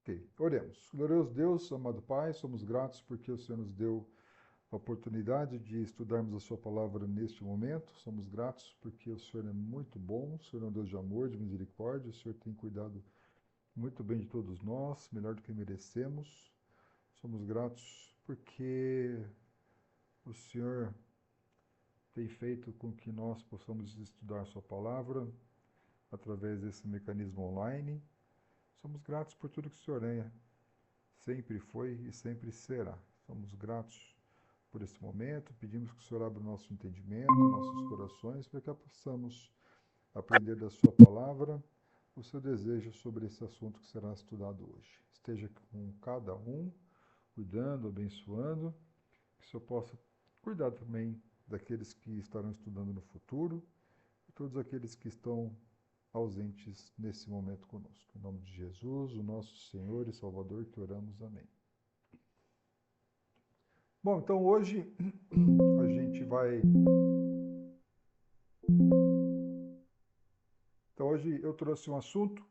Ok, oremos. Glorioso Deus, amado Pai, somos gratos porque o Senhor nos deu a oportunidade de estudarmos a Sua palavra neste momento. Somos gratos porque o Senhor é muito bom, o Senhor é um Deus de amor, de misericórdia, o Senhor tem cuidado muito bem de todos nós, melhor do que merecemos. Somos gratos porque o Senhor tem feito com que nós possamos estudar Sua palavra através desse mecanismo online. Somos gratos por tudo que o Senhor é, sempre foi e sempre será. Somos gratos por esse momento, pedimos que o Senhor abra o nosso entendimento, nossos corações, para que possamos aprender da Sua palavra o seu desejo sobre esse assunto que será estudado hoje. Esteja com cada um, cuidando, abençoando, que o Senhor possa cuidar também daqueles que estarão estudando no futuro e todos aqueles que estão ausentes nesse momento conosco. Em nome de Jesus, o nosso Senhor e Salvador, que oramos. Amém. Bom, então hoje a gente vai... Então hoje eu trouxe um assunto.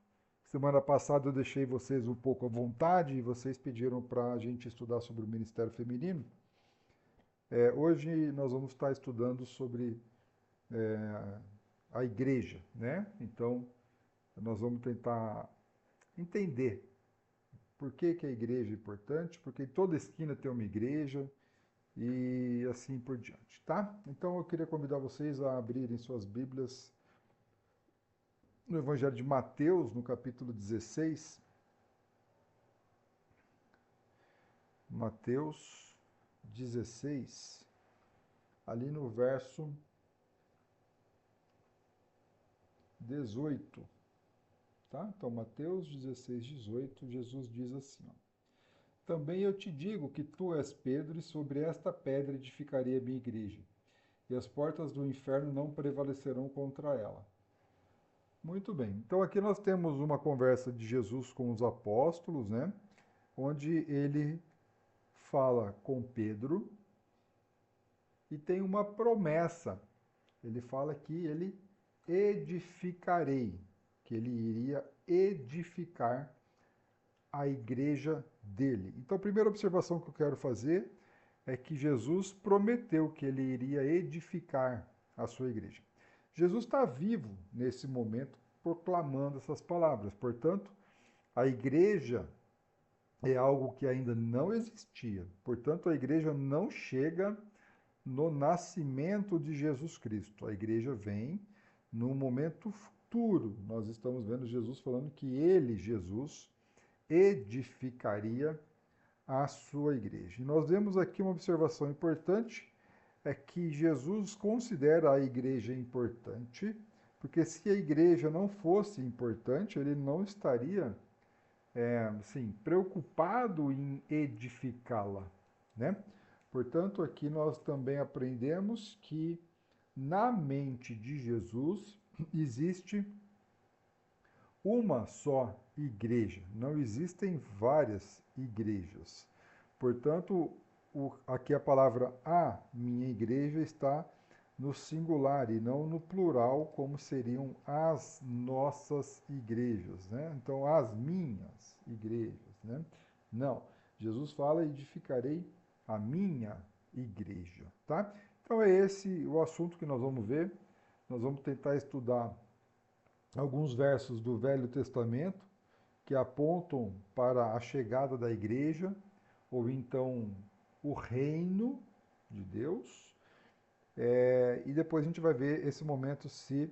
Semana passada eu deixei vocês um pouco à vontade e vocês pediram para a gente estudar sobre o Ministério Feminino. Hoje nós vamos estar estudando sobre a igreja, né? Então nós vamos tentar entender por que a igreja é importante, porque em toda esquina tem uma igreja e assim por diante, tá? Então eu queria convidar vocês a abrirem suas Bíblias no Evangelho de Mateus, no capítulo 16. Mateus 16, ali no verso 18, tá? Então, Mateus 16, 18, Jesus diz assim, ó: Também eu te digo que tu és Pedro, e sobre esta pedra edificarei a minha igreja, e as portas do inferno não prevalecerão contra ela. Muito bem, então aqui nós temos uma conversa de Jesus com os apóstolos, né? Onde ele fala com Pedro e tem uma promessa. Ele fala que ele edificarei, que ele iria edificar a igreja dele. Então, a primeira observação que eu quero fazer é que Jesus prometeu que ele iria edificar a sua igreja. Jesus está vivo nesse momento proclamando essas palavras. Portanto, a igreja é algo que ainda não existia. Portanto, a igreja não chega no nascimento de Jesus Cristo. A igreja vem no momento futuro. Nós estamos vendo Jesus falando que ele, Jesus, edificaria a sua igreja. E nós vemos aqui uma observação importante, é que Jesus considera a igreja importante, porque se a igreja não fosse importante, ele não estaria preocupado em edificá-la, né? Portanto, aqui nós também aprendemos que na mente de Jesus existe uma só igreja, não existem várias igrejas. Portanto, aqui a palavra a minha igreja está no singular e não no plural, como seriam as nossas igrejas, né? Então, as minhas igrejas, né? Não, Jesus fala: edificarei a minha igreja, tá? Então é esse o assunto que nós vamos ver. Nós vamos tentar estudar alguns versos do Velho Testamento que apontam para a chegada da igreja, ou então o reino de Deus, e depois a gente vai ver esse momento se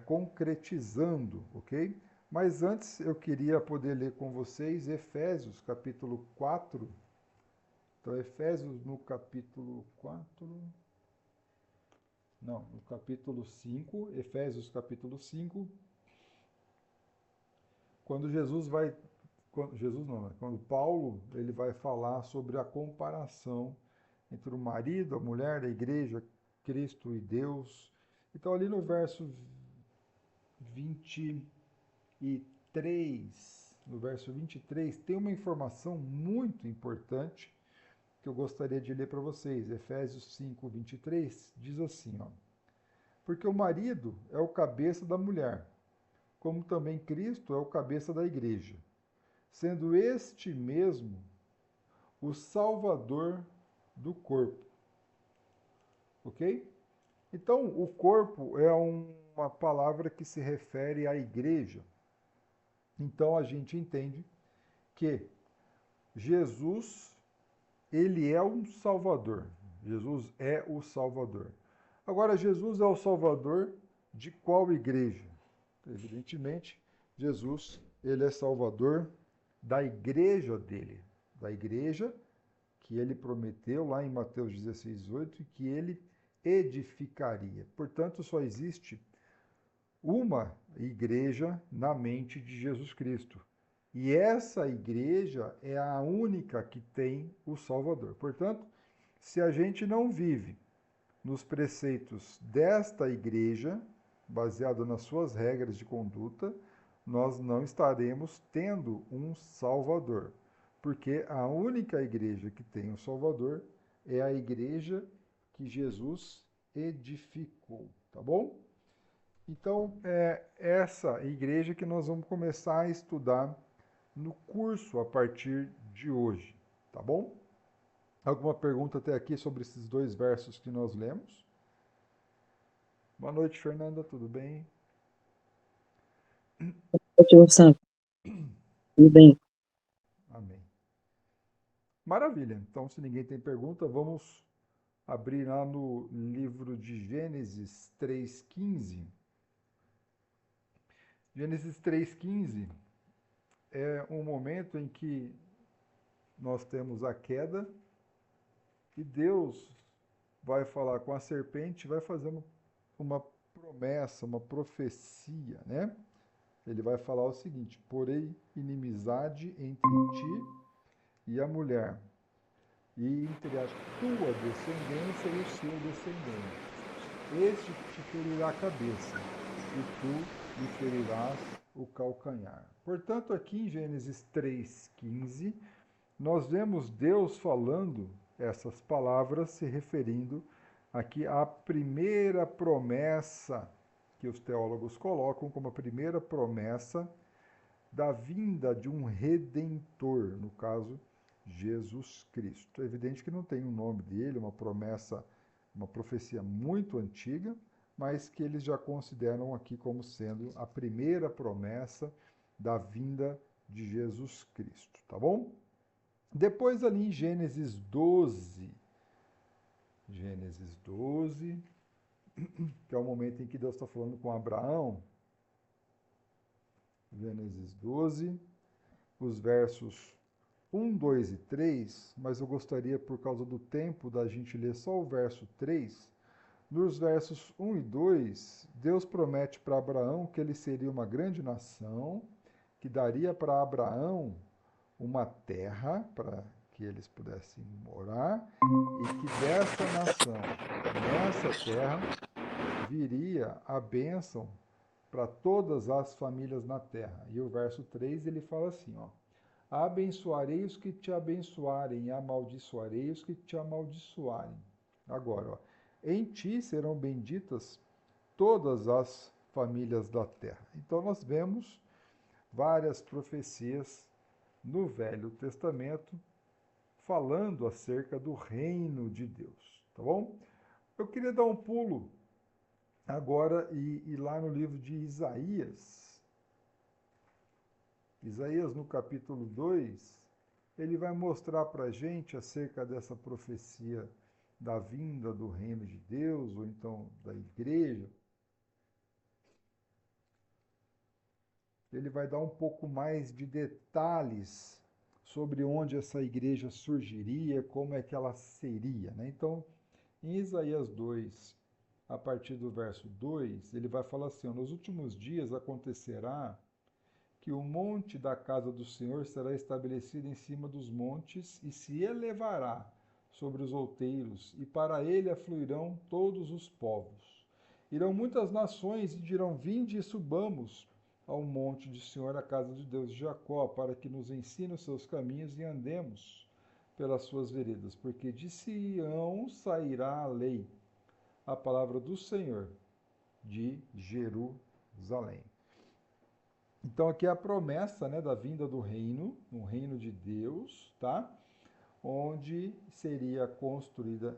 concretizando, ok? Mas antes eu queria poder ler com vocês Efésios capítulo 4. Então, Efésios no capítulo 4... Não, no capítulo 5, Efésios capítulo 5, quando quando Paulo ele vai falar sobre a comparação entre o marido, a mulher, a igreja, Cristo e Deus. Então, ali no verso 23, tem uma informação muito importante que eu gostaria de ler para vocês. Efésios 5, 23 diz assim, ó: Porque o marido é o cabeça da mulher, como também Cristo é o cabeça da igreja, sendo este mesmo o Salvador do corpo. Ok? Então, o corpo é uma palavra que se refere à igreja. Então, a gente entende que Jesus, ele é um Salvador. Jesus é o Salvador. Agora, Jesus é o Salvador de qual igreja? Evidentemente, Jesus, ele é Salvador da igreja dele, da igreja que ele prometeu lá em Mateus 16:8 que ele edificaria. Portanto, só existe uma igreja na mente de Jesus Cristo. E essa igreja é a única que tem o Salvador. Portanto, se a gente não vive nos preceitos desta igreja, baseado nas suas regras de conduta, nós não estaremos tendo um Salvador. Porque a única igreja que tem o Salvador é a igreja que Jesus edificou, tá bom? Então, é essa igreja que nós vamos começar a estudar no curso a partir de hoje, tá bom? Alguma pergunta até aqui sobre esses dois versos que nós lemos? Boa noite, Fernanda, tudo bem? Ótimo, Sam. Tudo bem. Amém. Maravilha. Então, se ninguém tem pergunta, vamos abrir lá no livro de Gênesis 3:15. Gênesis 3:15 é um momento em que nós temos a queda e Deus vai falar com a serpente, vai fazer uma promessa, uma profecia, né? Ele vai falar o seguinte: porém inimizade entre ti e a mulher, e entre a tua descendência e o seu descendente. Este te ferirá a cabeça, e tu lhe ferirás o calcanhar. Portanto, aqui em Gênesis 3:15, nós vemos Deus falando essas palavras se referindo aqui à primeira promessa que os teólogos colocam como a primeira promessa da vinda de um redentor, no caso, Jesus Cristo. É evidente que não tem o nome dele, uma promessa, uma profecia muito antiga, mas que eles já consideram aqui como sendo a primeira promessa da vinda de Jesus Cristo, tá bom? Depois ali em Gênesis 12, que é o momento em que Deus está falando com Abraão, Gênesis 12, os versos 1, 2 e 3, mas eu gostaria, por causa do tempo, da gente ler só o verso 3. Nos versos 1 e 2, Deus promete para Abraão que ele seria uma grande nação, que daria para Abraão uma terra para que eles pudessem morar e que dessa nação, nessa terra, viria a bênção para todas as famílias na terra. E o verso 3 ele fala assim, ó: abençoarei os que te abençoarem e amaldiçoarei os que te amaldiçoarem. Agora, ó, em ti serão benditas todas as famílias da terra. Então nós vemos várias profecias no Velho Testamento falando acerca do reino de Deus, tá bom? Eu queria dar um pulo agora e lá no livro de Isaías. Isaías, no capítulo 2, ele vai mostrar para a gente acerca dessa profecia da vinda do reino de Deus, ou então da igreja. Ele vai dar um pouco mais de detalhes sobre onde essa igreja surgiria, como é que ela seria, né? Então, em Isaías 2, a partir do verso 2, ele vai falar assim: nos últimos dias acontecerá que o monte da casa do Senhor será estabelecido em cima dos montes e se elevará sobre os outeiros, e para ele afluirão todos os povos. Irão muitas nações e dirão: vinde e subamos ao monte do Senhor, a casa de Deus de Jacó, para que nos ensine os seus caminhos e andemos pelas suas veredas, porque de Sião sairá a lei, a palavra do Senhor de Jerusalém. Então aqui é a promessa, né, da vinda do reino, um reino de Deus, tá? Onde seria construída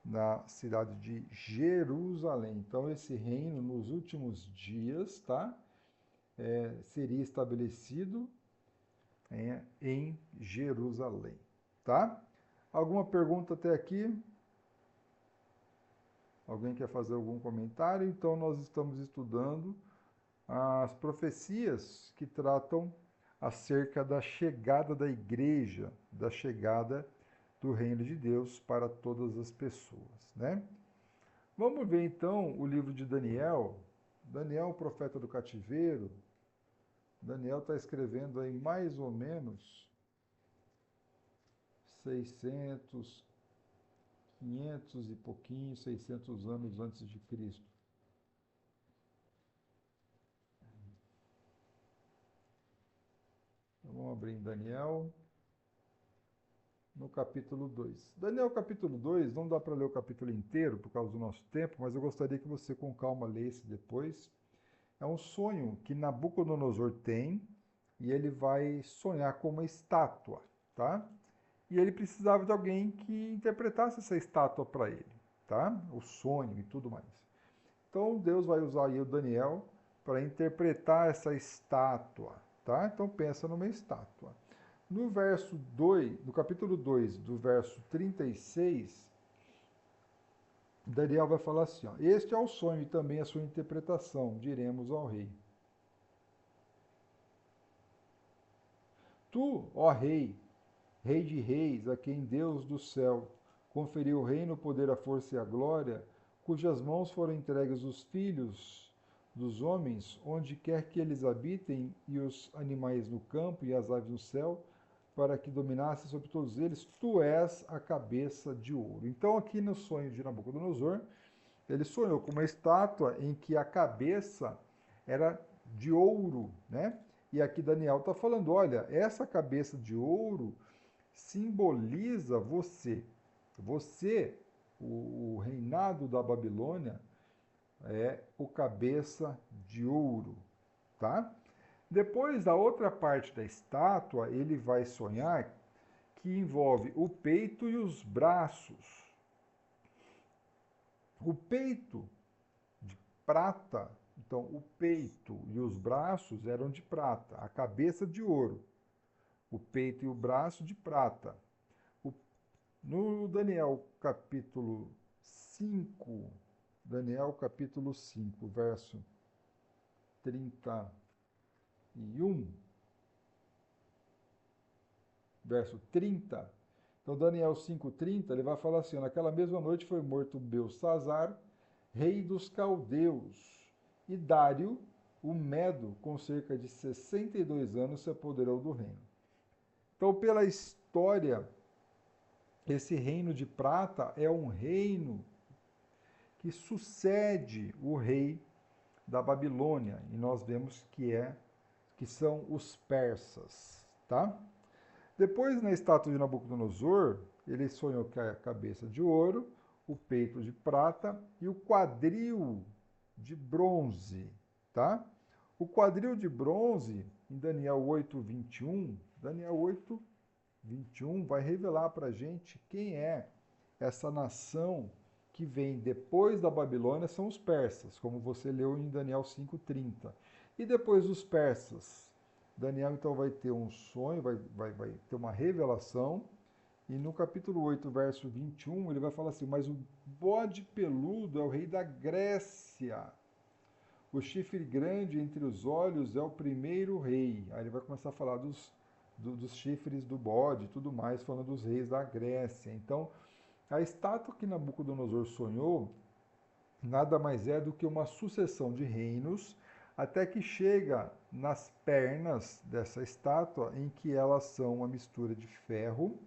na cidade de Jerusalém. Então esse reino nos últimos dias, tá? Seria estabelecido em Jerusalém, tá? Alguma pergunta até aqui? Alguém quer fazer algum comentário? Então nós estamos estudando as profecias que tratam acerca da chegada da igreja, da chegada do reino de Deus para todas as pessoas, né? Vamos ver então o livro de Daniel. Daniel, o profeta do cativeiro. Daniel está escrevendo aí mais ou menos 600, 500 e pouquinho, 600 anos antes de Cristo. Então, vamos abrir em Daniel, no capítulo 2. Daniel, capítulo 2, não dá para ler o capítulo inteiro por causa do nosso tempo, mas eu gostaria que você com calma lesse depois. É um sonho que Nabucodonosor tem e ele vai sonhar com uma estátua, tá? E ele precisava de alguém que interpretasse essa estátua para ele, tá? O sonho e tudo mais. Então Deus vai usar aí o Daniel para interpretar essa estátua, tá? Então pensa numa estátua. No verso 2, no capítulo 2, do verso 36, Daniel vai falar assim, ó, este é o sonho e também a sua interpretação, diremos ao rei. Tu, ó rei, rei de reis, a quem Deus do céu conferiu o reino, o poder, a força e a glória, cujas mãos foram entregues os filhos dos homens, onde quer que eles habitem, e os animais no campo e as aves no céu, para que dominasse sobre todos eles, tu és a cabeça de ouro. Então, aqui no sonho de Nabucodonosor, ele sonhou com uma estátua em que a cabeça era de ouro, né? E aqui Daniel está falando, olha, essa cabeça de ouro simboliza você. Você, o reinado da Babilônia, é o cabeça de ouro, tá? Depois, da outra parte da estátua, ele vai sonhar que envolve o peito e os braços. O peito de prata, então o peito e os braços eram de prata, a cabeça de ouro, o peito e o braço de prata. No Daniel capítulo 5, Daniel capítulo 5, verso 31, verso 30. Então, Daniel 5,30, ele vai falar assim: naquela mesma noite foi morto Belsazzar, rei dos caldeus, e Dário, o Medo, com cerca de 62 anos, se apoderou do reino. Então, pela história, esse reino de prata é um reino que sucede o rei da Babilônia, e nós vemos que são os persas, tá? Depois, na estátua de Nabucodonosor, ele sonhou com a cabeça de ouro, o peito de prata e o quadril de bronze, tá? O quadril de bronze, em Daniel 8:21, Daniel 8:21 vai revelar para a gente quem é essa nação que vem depois da Babilônia, são os persas, como você leu em Daniel 5:30. E depois dos persas, Daniel então vai ter um sonho, vai ter uma revelação, e no capítulo 8, verso 21, ele vai falar assim: mas o bode peludo é o rei da Grécia, o chifre grande entre os olhos é o primeiro rei. Aí ele vai começar a falar dos chifres do bode e tudo mais, falando dos reis da Grécia. Então, a estátua que Nabucodonosor sonhou nada mais é do que uma sucessão de reinos, até que chega nas pernas dessa estátua, em que elas são uma mistura de ferro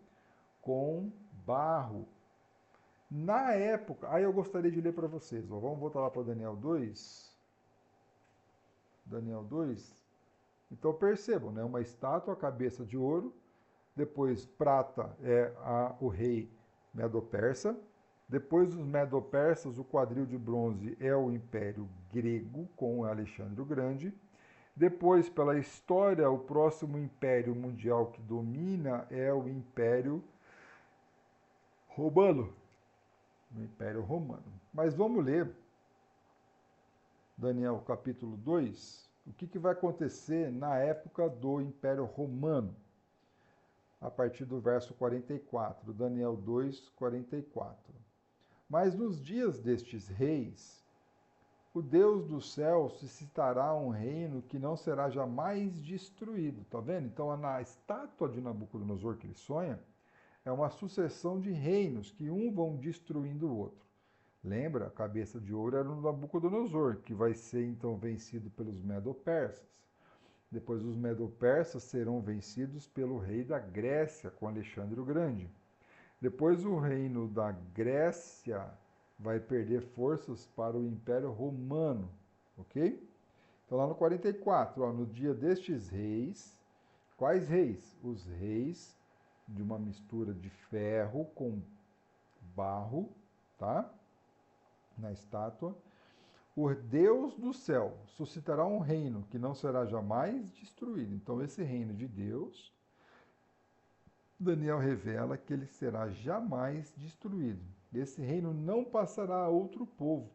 com barro. Na época, aí eu gostaria de ler para vocês, ó, vamos voltar lá para Daniel 2. Daniel 2. Então percebam, né, uma estátua, a cabeça de ouro, depois prata é o rei Medo-Persa, depois dos Medo-Persas, o quadril de bronze é o Império Grego, com Alexandre o Grande. Depois, pela história, o próximo império mundial que domina é o Império Romano. O Império Romano. Mas vamos ler Daniel capítulo 2, o que vai acontecer na época do Império Romano, a partir do verso 44, Daniel 2, 44. Mas nos dias destes reis, o Deus do céu suscitará um reino que não será jamais destruído. Tá vendo? Então, na estátua de Nabucodonosor que ele sonha, é uma sucessão de reinos que um vão destruindo o outro. Lembra? A cabeça de ouro era o Nabucodonosor, que vai ser então vencido pelos Medo-Persas. Depois os Medo-Persas serão vencidos pelo rei da Grécia, com Alexandre o Grande. Depois o reino da Grécia vai perder forças para o Império Romano, ok? Então lá no 44, ó, no dia destes reis, quais reis? Os reis de uma mistura de ferro com barro, tá? Na estátua. O Deus do céu suscitará um reino que não será jamais destruído. Então esse reino de Deus, Daniel revela que ele será jamais destruído. Esse reino não passará a outro povo,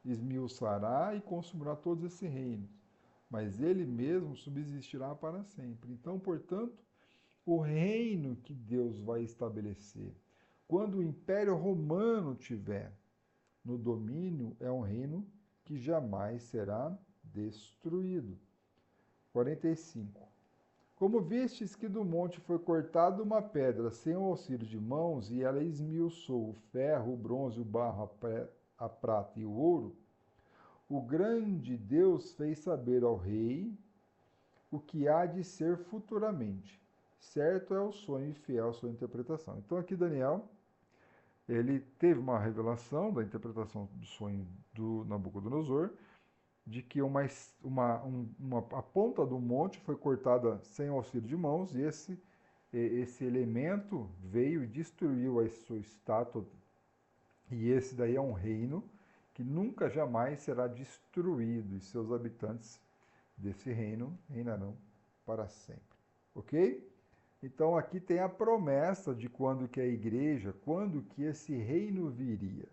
esmiuçará e consumirá todos esses reinos, mas ele mesmo subsistirá para sempre. Então, portanto, o reino que Deus vai estabelecer, quando o Império Romano tiver no domínio, é um reino que jamais será destruído. 45. Como vistes que do monte foi cortada uma pedra sem o auxílio de mãos, e ela esmiuçou o ferro, o bronze, o barro, a prata e o ouro, o grande Deus fez saber ao rei o que há de ser futuramente. Certo é o sonho e fiel à sua interpretação. Então aqui Daniel, ele teve uma revelação da interpretação do sonho do Nabucodonosor, de que a ponta do monte foi cortada sem auxílio de mãos, e esse elemento veio e destruiu a sua estátua, e esse daí é um reino que nunca jamais será destruído, e seus habitantes desse reino reinarão para sempre. Ok? Então aqui tem a promessa de quando que a igreja, quando que esse reino viria.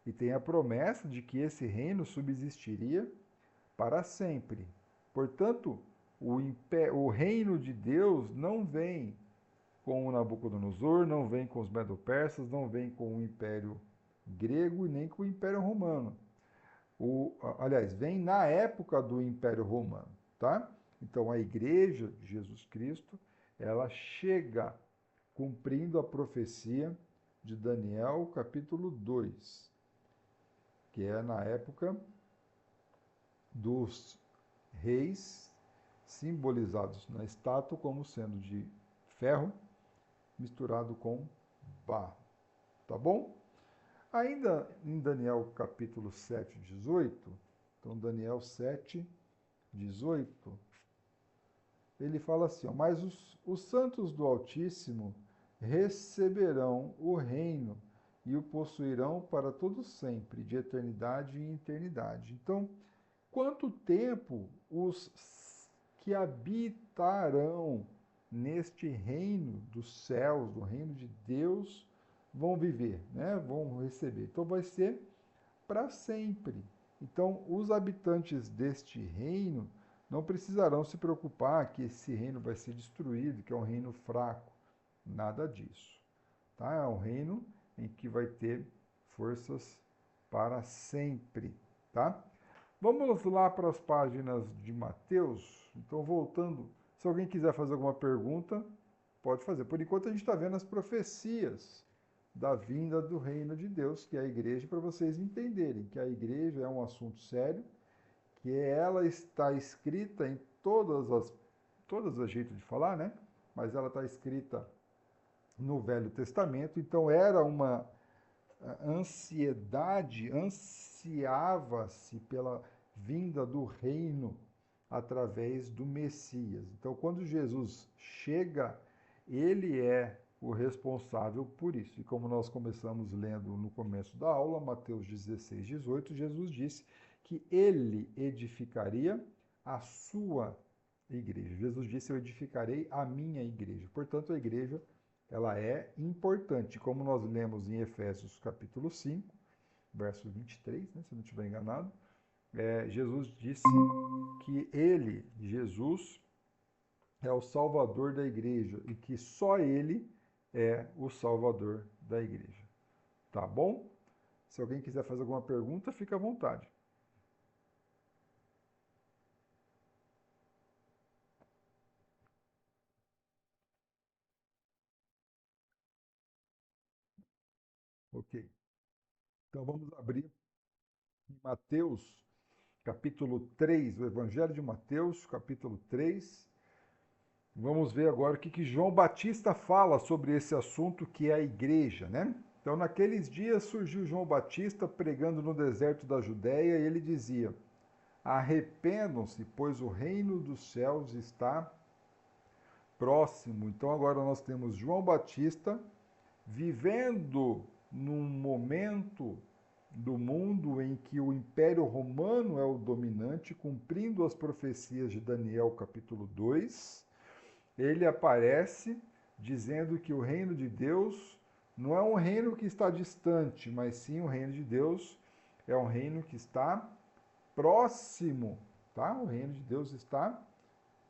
E tem a promessa de que esse reino subsistiria para sempre. Portanto, o reino de Deus não vem com o Nabucodonosor, não vem com os Medo-Persas, não vem com o Império Grego e nem com o Império Romano. Aliás, vem na época do Império Romano, tá? Então a igreja de Jesus Cristo, ela chega cumprindo a profecia de Daniel, capítulo 2, que é na época dos reis simbolizados na estátua como sendo de ferro misturado com barro. Tá bom? Ainda em Daniel capítulo 7, 18, então Daniel 7, 18, ele fala assim, ó, mas os santos do Altíssimo receberão o reino e o possuirão para todo sempre, de eternidade em eternidade. Então, quanto tempo os que habitarão neste reino dos céus, do reino de Deus, vão viver, né? Vão receber. Então vai ser para sempre. Então, os habitantes deste reino não precisarão se preocupar que esse reino vai ser destruído, que é um reino fraco. Nada disso. Tá? É um reino em que vai ter forças para sempre. Tá? Vamos lá para as páginas de Mateus. Então, voltando, se alguém quiser fazer alguma pergunta, pode fazer. Por enquanto, a gente está vendo as profecias da vinda do reino de Deus, que é a igreja, para vocês entenderem que a igreja é um assunto sério, que ela está escrita em todas as jeitos de falar, né? Mas ela está escrita no Velho Testamento, então era uma ansiedade, ansiava-se pela vinda do reino através do Messias. Então, quando Jesus chega, ele é o responsável por isso. E como nós começamos lendo no começo da aula, Mateus 16, 18, Jesus disse que ele edificaria a sua igreja. Jesus disse, eu edificarei a minha igreja. Portanto, a igreja, ela é importante. Como nós lemos em Efésios capítulo 5, verso 23, né, se não estiver enganado, Jesus disse que ele, Jesus, é o salvador da igreja e que só ele é o salvador da igreja. Tá bom? Se alguém quiser fazer alguma pergunta, fica à vontade. Ok. Então vamos abrir em Mateus, capítulo 3, o Evangelho de Mateus, capítulo 3. Vamos ver agora o que João Batista fala sobre esse assunto que é a igreja, né? Então, naqueles dias surgiu João Batista pregando no deserto da Judéia e ele dizia: arrependam-se, pois o reino dos céus está próximo. Então, agora nós temos João Batista vivendo num momento do mundo em que o Império Romano é o dominante, cumprindo as profecias de Daniel, capítulo 2. Ele aparece dizendo que o reino de Deus não é um reino que está distante, mas sim o reino de Deus é um reino que está próximo, tá? O reino de Deus está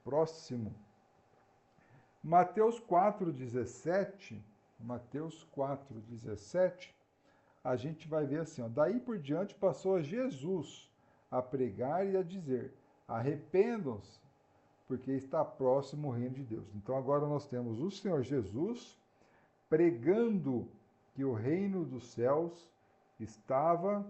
próximo. Mateus 4:17, Mateus 4:17, a gente vai ver assim, ó, daí por diante passou Jesus a pregar e a dizer: arrependam-se, porque está próximo o reino de Deus. Então agora nós temos o Senhor Jesus pregando que o reino dos céus estava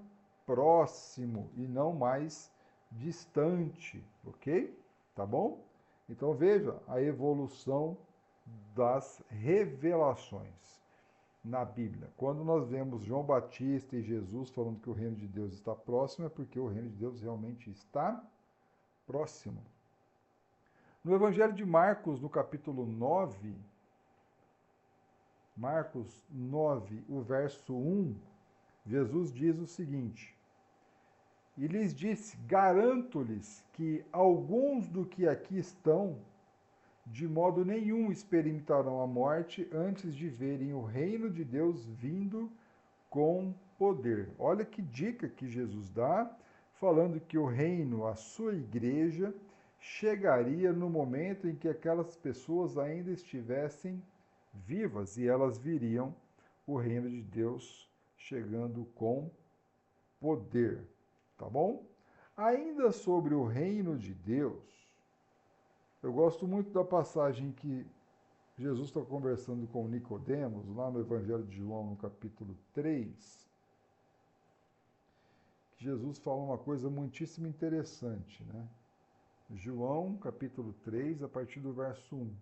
próximo e não mais distante, ok? Tá bom? Então veja a evolução das revelações na Bíblia. Quando nós vemos João Batista e Jesus falando que o reino de Deus está próximo, é porque o reino de Deus realmente está próximo. No Evangelho de Marcos, no capítulo 9, Marcos 9, o verso 1, Jesus diz o seguinte: e lhes disse: garanto-lhes que alguns do que aqui estão, de modo nenhum experimentarão a morte antes de verem o reino de Deus vindo com poder. Olha que dica que Jesus dá, falando que o reino, a sua igreja, chegaria no momento em que aquelas pessoas ainda estivessem vivas e elas viriam o reino de Deus chegando com poder, tá bom? Ainda sobre o reino de Deus, eu gosto muito da passagem que Jesus está conversando com Nicodemos, lá no Evangelho de João, no capítulo 3, que Jesus fala uma coisa muitíssimo interessante, né? João, capítulo 3, a partir do verso 1.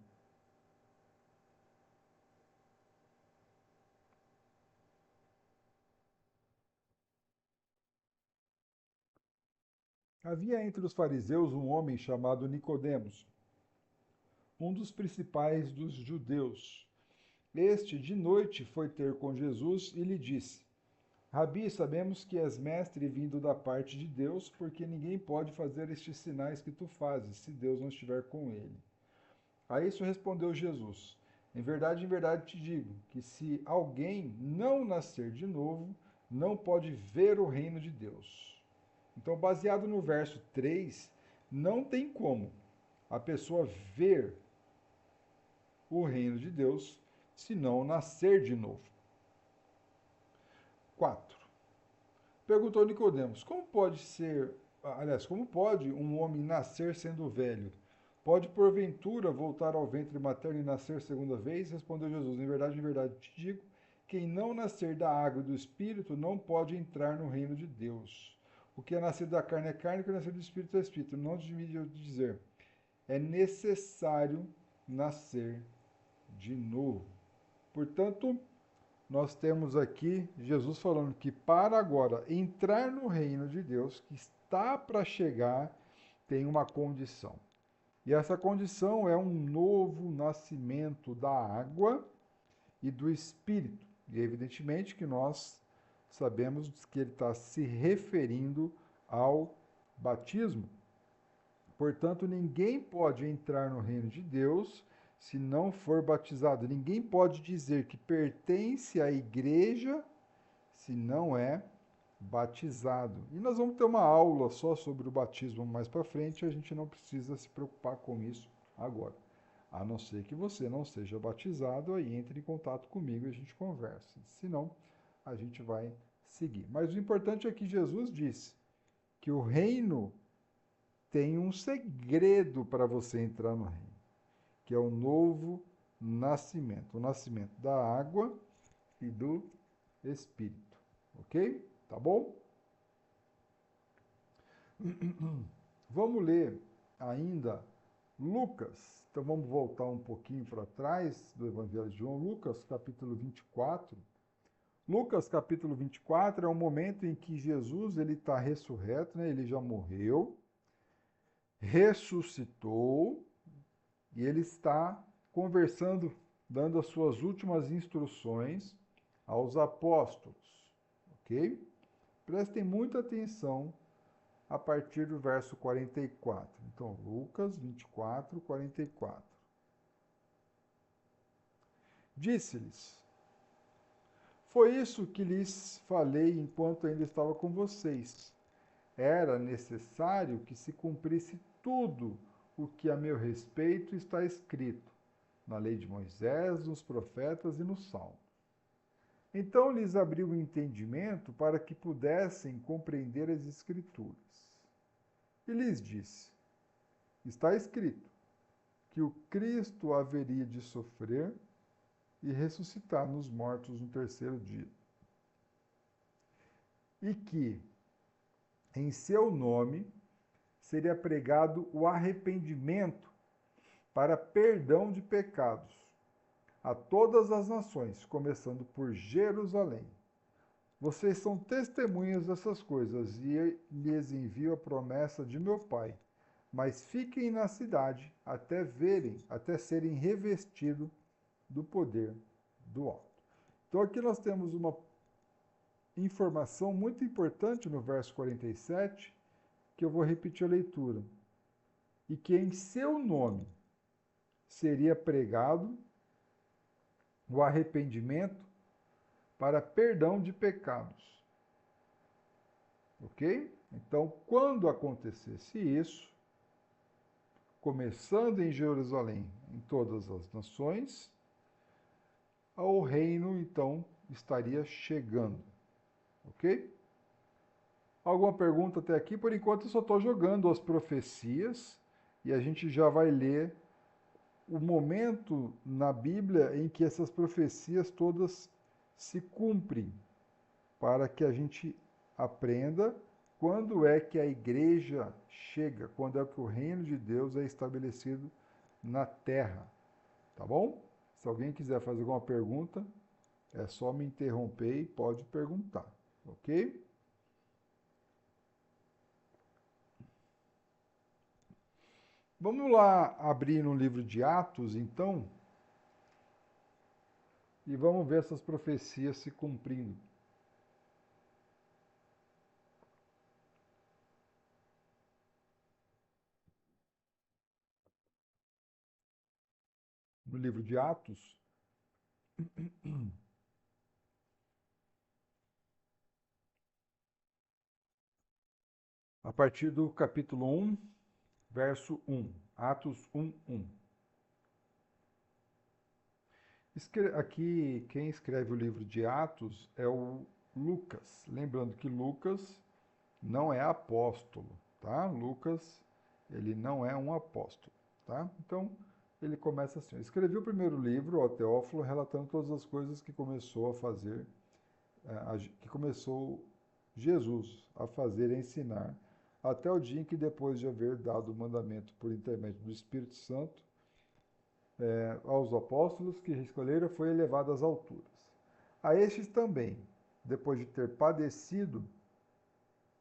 Havia entre os fariseus um homem chamado Nicodemos, um dos principais dos judeus. Este, de noite, foi ter com Jesus e lhe disse: Rabi, sabemos que és mestre vindo da parte de Deus, porque ninguém pode fazer estes sinais que tu fazes, se Deus não estiver com ele. A isso respondeu Jesus: em verdade te digo, que se alguém não nascer de novo, não pode ver o reino de Deus. Então, baseado no verso 3, não tem como a pessoa ver o reino de Deus se não nascer de novo. 4. Perguntou Nicodemos: como pode um homem nascer sendo velho? Pode porventura voltar ao ventre materno e nascer segunda vez? Respondeu Jesus: em verdade te digo, quem não nascer da água e do espírito não pode entrar no reino de Deus. O que é nascido da carne é carne, o que é nascido do espírito é espírito. Não admite dizer: é necessário nascer de novo. Portanto, nós temos aqui Jesus falando que para agora entrar no reino de Deus, que está para chegar, tem uma condição. E essa condição é um novo nascimento da água e do Espírito. E evidentemente que nós sabemos que ele está se referindo ao batismo. Portanto, ninguém pode entrar no reino de Deus se não for batizado. Ninguém pode dizer que pertence à igreja se não é batizado. E nós vamos ter uma aula só sobre o batismo mais para frente, a gente não precisa se preocupar com isso agora. A não ser que você não seja batizado, aí entre em contato comigo e a gente conversa. Senão, a gente vai seguir. Mas o importante é que Jesus disse que o reino tem um segredo para você entrar no reino, que é o novo nascimento, o nascimento da água e do Espírito. Ok? Tá bom? Vamos ler ainda Lucas. Então vamos voltar um pouquinho para trás do Evangelho de João. Lucas, capítulo 24. Lucas, capítulo 24, é o momento em que Jesus está ressurreto, né? Ele já morreu, ressuscitou, e ele está conversando, dando as suas últimas instruções aos apóstolos. Ok? Prestem muita atenção a partir do verso 44. Então, Lucas 24, 44. Disse-lhes: Foi isso que lhes falei enquanto ainda estava com vocês. Era necessário que se cumprisse tudo o que a meu respeito está escrito na lei de Moisés, nos profetas e nos salmos. Então lhes abriu o entendimento para que pudessem compreender as Escrituras. E lhes disse: Está escrito que o Cristo haveria de sofrer e ressuscitar nos mortos no terceiro dia. E que, em seu nome, seria pregado o arrependimento para perdão de pecados a todas as nações, começando por Jerusalém. Vocês são testemunhas dessas coisas e lhes envio a promessa de meu Pai. Mas fiquem na cidade até serem revestidos do poder do alto. Então aqui nós temos uma informação muito importante no verso 47, que eu vou repetir a leitura. E que em seu nome seria pregado o arrependimento para perdão de pecados. Ok? Então, quando acontecesse isso, começando em Jerusalém, em todas as nações, o reino, então, estaria chegando. Ok? Alguma pergunta até aqui? Por enquanto, eu só estou jogando as profecias e a gente já vai ler o momento na Bíblia em que essas profecias todas se cumprem, para que a gente aprenda quando é que a igreja chega, quando é que o reino de Deus é estabelecido na terra. Tá bom? Se alguém quiser fazer alguma pergunta, é só me interromper e pode perguntar, ok? Vamos lá abrir no livro de Atos, então, e vamos ver essas profecias se cumprindo. No livro de Atos, a partir do capítulo 1, verso 1. Atos 1, 1. Aqui, quem escreve o livro de Atos é o Lucas. Lembrando que Lucas não é apóstolo, tá? Lucas, ele não é um apóstolo, tá? Então, ele começa assim: escrevi o primeiro livro, ao Teófilo, relatando todas as coisas que começou a fazer, que começou Jesus a fazer e a ensinar, até o dia em que, depois de haver dado o mandamento por intermédio do Espírito Santo, aos apóstolos que escolheram, foi elevado às alturas. A estes também, depois de ter padecido,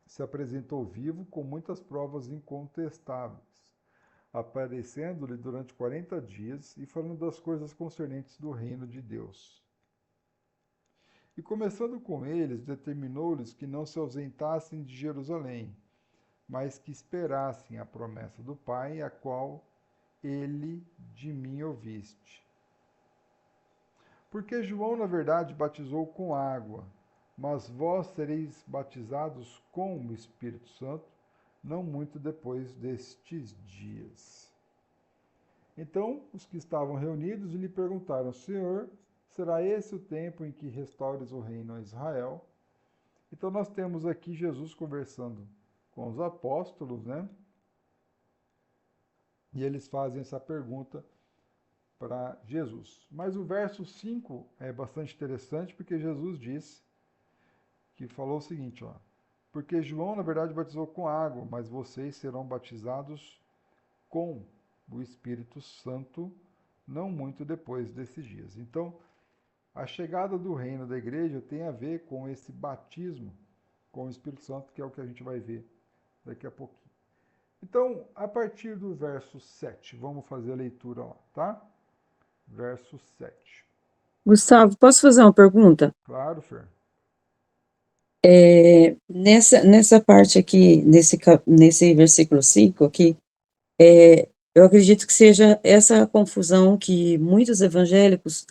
se apresentou vivo com muitas provas incontestáveis, aparecendo-lhe durante 40 dias e falando das coisas concernentes do reino de Deus. E começando com eles, determinou-lhes que não se ausentassem de Jerusalém, mas que esperassem a promessa do Pai, a qual ele de mim ouviste. Porque João, na verdade, batizou com água, mas vós sereis batizados com o Espírito Santo, não muito depois destes dias. Então, os que estavam reunidos lhe perguntaram: Senhor, será esse o tempo em que restaures o reino a Israel? Então, nós temos aqui Jesus conversando com os apóstolos, né? E eles fazem essa pergunta para Jesus. Mas o verso 5 é bastante interessante, porque Jesus disse, que falou o seguinte, ó: porque João, na verdade, batizou com água, mas vocês serão batizados com o Espírito Santo não muito depois desses dias. Então, a chegada do reino da igreja tem a ver com esse batismo com o Espírito Santo, que é o que a gente vai ver daqui a pouquinho. Então, a partir do verso 7, vamos fazer a leitura lá, tá? Verso 7. Gustavo, posso fazer uma pergunta? Claro, Fer. Nessa parte aqui, nesse versículo 5 aqui, eu acredito que seja essa confusão que muitos evangélicos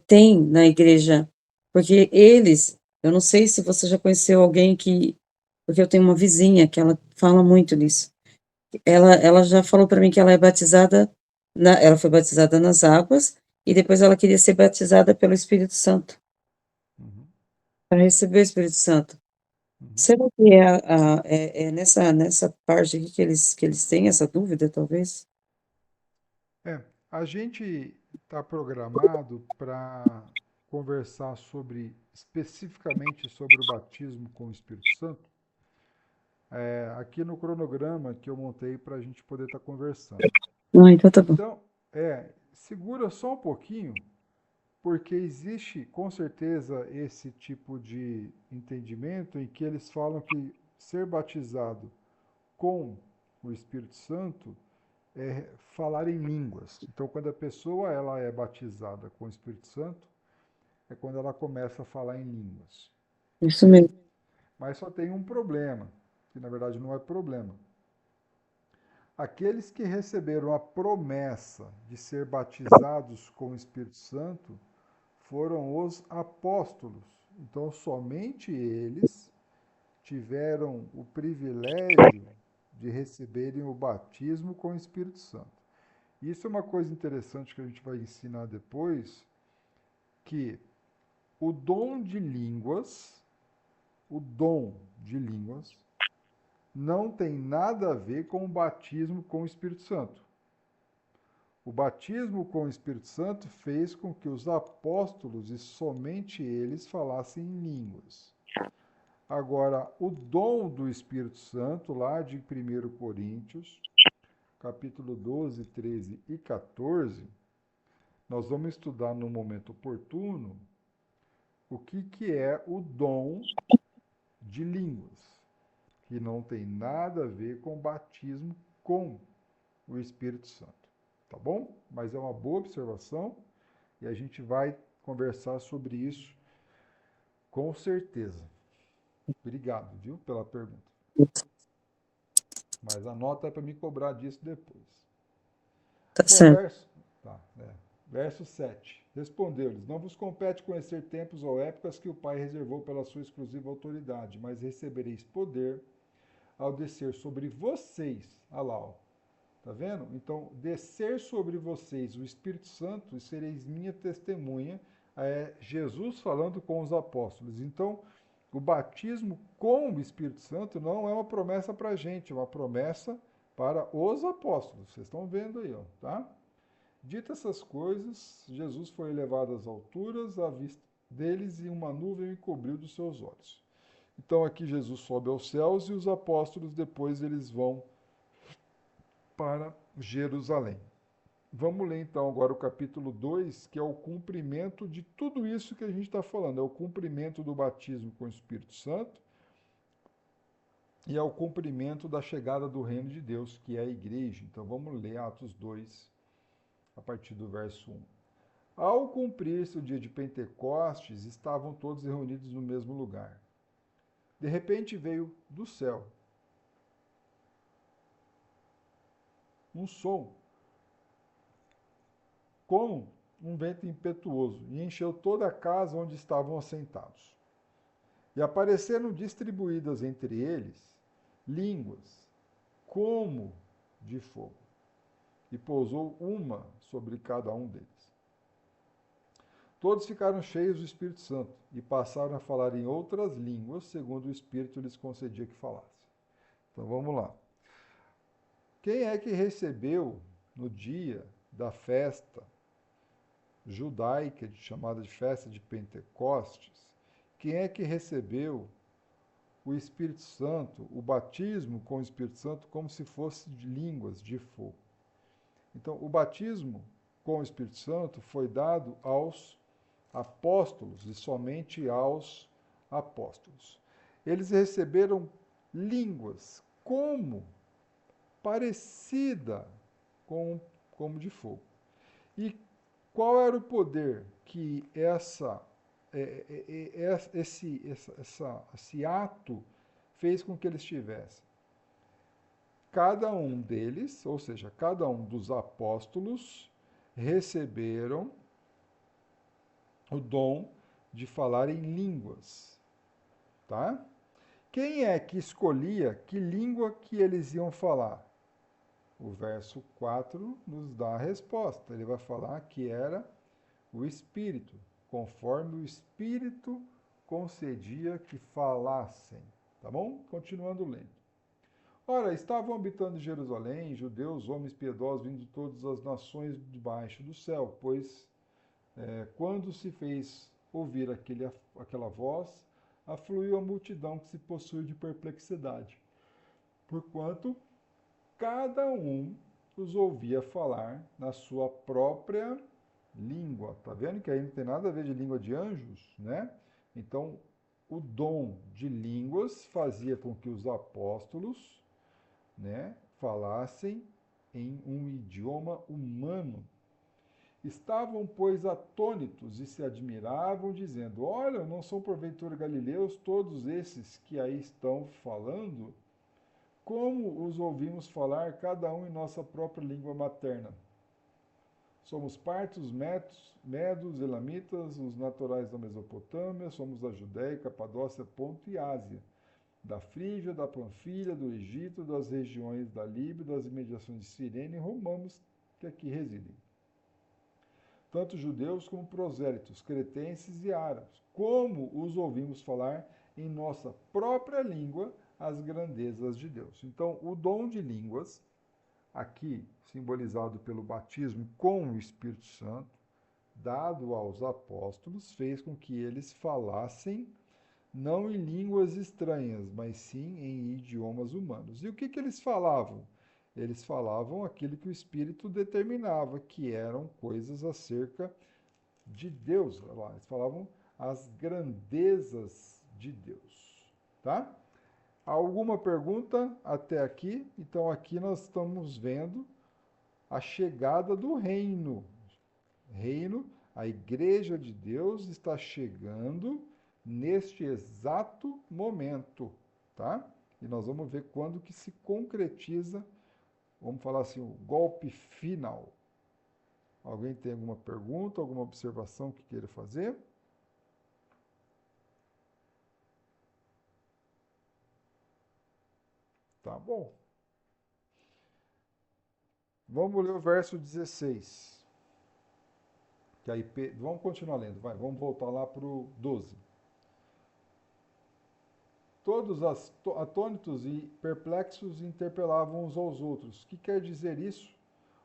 têm na igreja, porque eu não sei se você já conheceu alguém porque eu tenho uma vizinha que ela fala muito nisso. Ela já falou para mim que ela é batizada, ela foi batizada nas águas, e depois ela queria ser batizada pelo Espírito Santo, Uhum, para receber o Espírito Santo. uhum. Será que é nessa parte aqui que eles têm essa dúvida, talvez? A gente está programado para conversar especificamente sobre o batismo com o Espírito Santo, aqui no cronograma que eu montei para a gente poder estar conversando. Ah, então tá bom. Então, segura só um pouquinho, porque existe com certeza esse tipo de entendimento em que eles falam que ser batizado com o Espírito Santo é falar em línguas. Então, quando a pessoa ela é batizada com o Espírito Santo, é quando ela começa a falar em línguas. Isso Ok? mesmo. Mas só tem um problema, que na verdade não é problema. Aqueles que receberam a promessa de ser batizados com o Espírito Santo foram os apóstolos. Então, somente eles tiveram o privilégio de receberem o batismo com o Espírito Santo. Isso é uma coisa interessante que a gente vai ensinar depois, que o dom de línguas, o dom de línguas, não tem nada a ver com o batismo com o Espírito Santo. O batismo com o Espírito Santo fez com que os apóstolos e somente eles falassem em línguas. Agora, o dom do Espírito Santo, lá de 1 Coríntios, capítulo 12, 13 e 14, nós vamos estudar no momento oportuno o que é o dom de línguas, que não tem nada a ver com batismo com o Espírito Santo. Tá bom? Mas é uma boa observação e a gente vai conversar sobre isso com certeza. Obrigado, viu, pela pergunta. Mas anota para me cobrar disso depois. Tá Bom, certo. verso 7. Respondeu-lhes: não vos compete conhecer tempos ou épocas que o Pai reservou pela sua exclusiva autoridade, mas recebereis poder ao descer sobre vocês. Olha lá, ó. Tá vendo? Então, descer sobre vocês o Espírito Santo e sereis minha testemunha. É Jesus falando com os apóstolos. Então, o batismo com o Espírito Santo não é uma promessa para a gente, é uma promessa para os apóstolos. Vocês estão vendo aí, ó, tá? Dito essas coisas, Jesus foi elevado às alturas, à vista deles, e uma nuvem o cobriu dos seus olhos. Então aqui Jesus sobe aos céus e os apóstolos depois eles vão para Jerusalém. Vamos ler então agora o capítulo 2, que é o cumprimento de tudo isso que a gente está falando. É o cumprimento do batismo com o Espírito Santo e é o cumprimento da chegada do reino de Deus, que é a igreja. Então vamos ler Atos 2, a partir do verso 1. Ao cumprir-se o dia de Pentecostes, estavam todos reunidos no mesmo lugar. De repente veio do céu um som como um vento impetuoso, e encheu toda a casa onde estavam assentados. E apareceram distribuídas entre eles línguas, como de fogo, e pousou uma sobre cada um deles. Todos ficaram cheios do Espírito Santo e passaram a falar em outras línguas, segundo o Espírito lhes concedia que falassem. Então vamos lá. Quem é que recebeu no dia da festa judaica, chamada de festa de Pentecostes, quem é que recebeu o Espírito Santo, o batismo com o Espírito Santo, como se fosse de línguas de fogo? Então, o batismo com o Espírito Santo foi dado aos apóstolos e somente aos apóstolos. Eles receberam línguas parecida como de fogo. E qual era o poder que esse ato fez com que eles tivessem? Cada um deles, ou seja, cada um dos apóstolos, receberam o dom de falar em línguas, tá? Quem é que escolhia que língua que eles iam falar? O verso 4 nos dá a resposta. Ele vai falar que era o Espírito, conforme o Espírito concedia que falassem. Tá bom? Continuando lendo. Ora, estavam habitando em Jerusalém judeus, homens piedosos, vindo de todas as nações debaixo do céu, pois quando se fez ouvir aquela voz, afluiu a multidão que se possui de perplexidade, porquanto cada um os ouvia falar na sua própria língua. Tá vendo que aí não tem nada a ver de língua de anjos, né? Então, o dom de línguas fazia com que os apóstolos, né, falassem em um idioma humano. Estavam, pois, atônitos e se admiravam, dizendo: Olha, não são porventura galileus todos esses que aí estão falando? Como os ouvimos falar, cada um em nossa própria língua materna? Somos partos, medos, elamitas, os naturais da Mesopotâmia, somos da Judéia, Capadócia, Ponto e Ásia, da Frígia, da Panfilha, do Egito, das regiões da Líbia, das imediações de Cirene e romanos que aqui residem. Tanto judeus como prosélitos, cretenses e árabes, como os ouvimos falar em nossa própria língua as grandezas de Deus. Então, o dom de línguas, aqui simbolizado pelo batismo com o Espírito Santo, dado aos apóstolos, fez com que eles falassem não em línguas estranhas, mas sim em idiomas humanos. E o que eles falavam? Eles falavam aquilo que o Espírito determinava, que eram coisas acerca de Deus. Eles falavam as grandezas de Deus. Tá? Alguma pergunta até aqui? Então aqui nós estamos vendo a chegada do reino. A igreja de Deus está chegando neste exato momento, tá? E nós vamos ver quando que se concretiza, vamos falar assim, o golpe final. Alguém tem alguma pergunta, alguma observação que queira fazer? Tá bom. Vamos ler o verso 16. Que aí, vamos continuar lendo, vai, vamos voltar lá para o 12. Todos atônitos e perplexos interpelavam uns aos outros. O que quer dizer isso?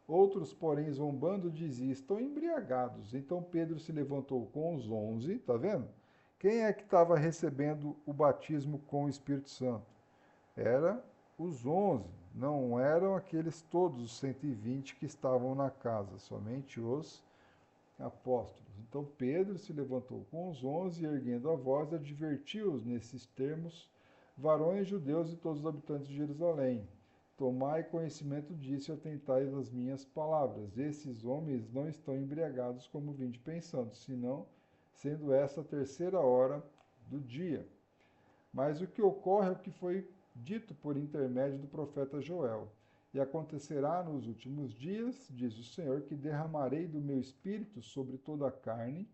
Outros, porém, zombando, diziam: estão embriagados. Então Pedro se levantou com os 11, tá vendo? Quem é que estava recebendo o batismo com o Espírito Santo? Era os 11, não eram aqueles todos os 120 que estavam na casa, somente os apóstolos. Então Pedro se levantou com os 11 e, erguendo a voz, advertiu-os nesses termos: varões judeus e todos os habitantes de Jerusalém, tomai conhecimento disso e atentai às minhas palavras. Esses homens não estão embriagados como vinde pensando, senão sendo essa a terceira hora do dia. Mas o que ocorre é o que foi dito por intermédio do profeta Joel. E acontecerá nos últimos dias, diz o Senhor, que derramarei do meu espírito sobre toda a carne,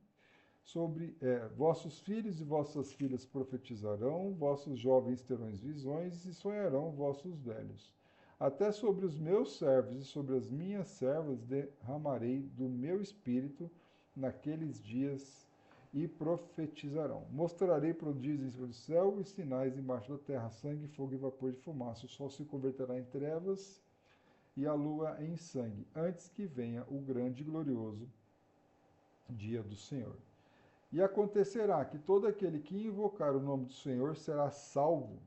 vossos filhos e vossas filhas profetizarão, vossos jovens terão visões e sonharão vossos velhos. Até sobre os meus servos e sobre as minhas servas derramarei do meu espírito naqueles dias e profetizarão. Mostrarei prodígios sobre o céu e sinais embaixo da terra, sangue, fogo e vapor de fumaça. O sol se converterá em trevas e a lua em sangue, antes que venha o grande e glorioso dia do Senhor. E acontecerá que todo aquele que invocar o nome do Senhor será salvo.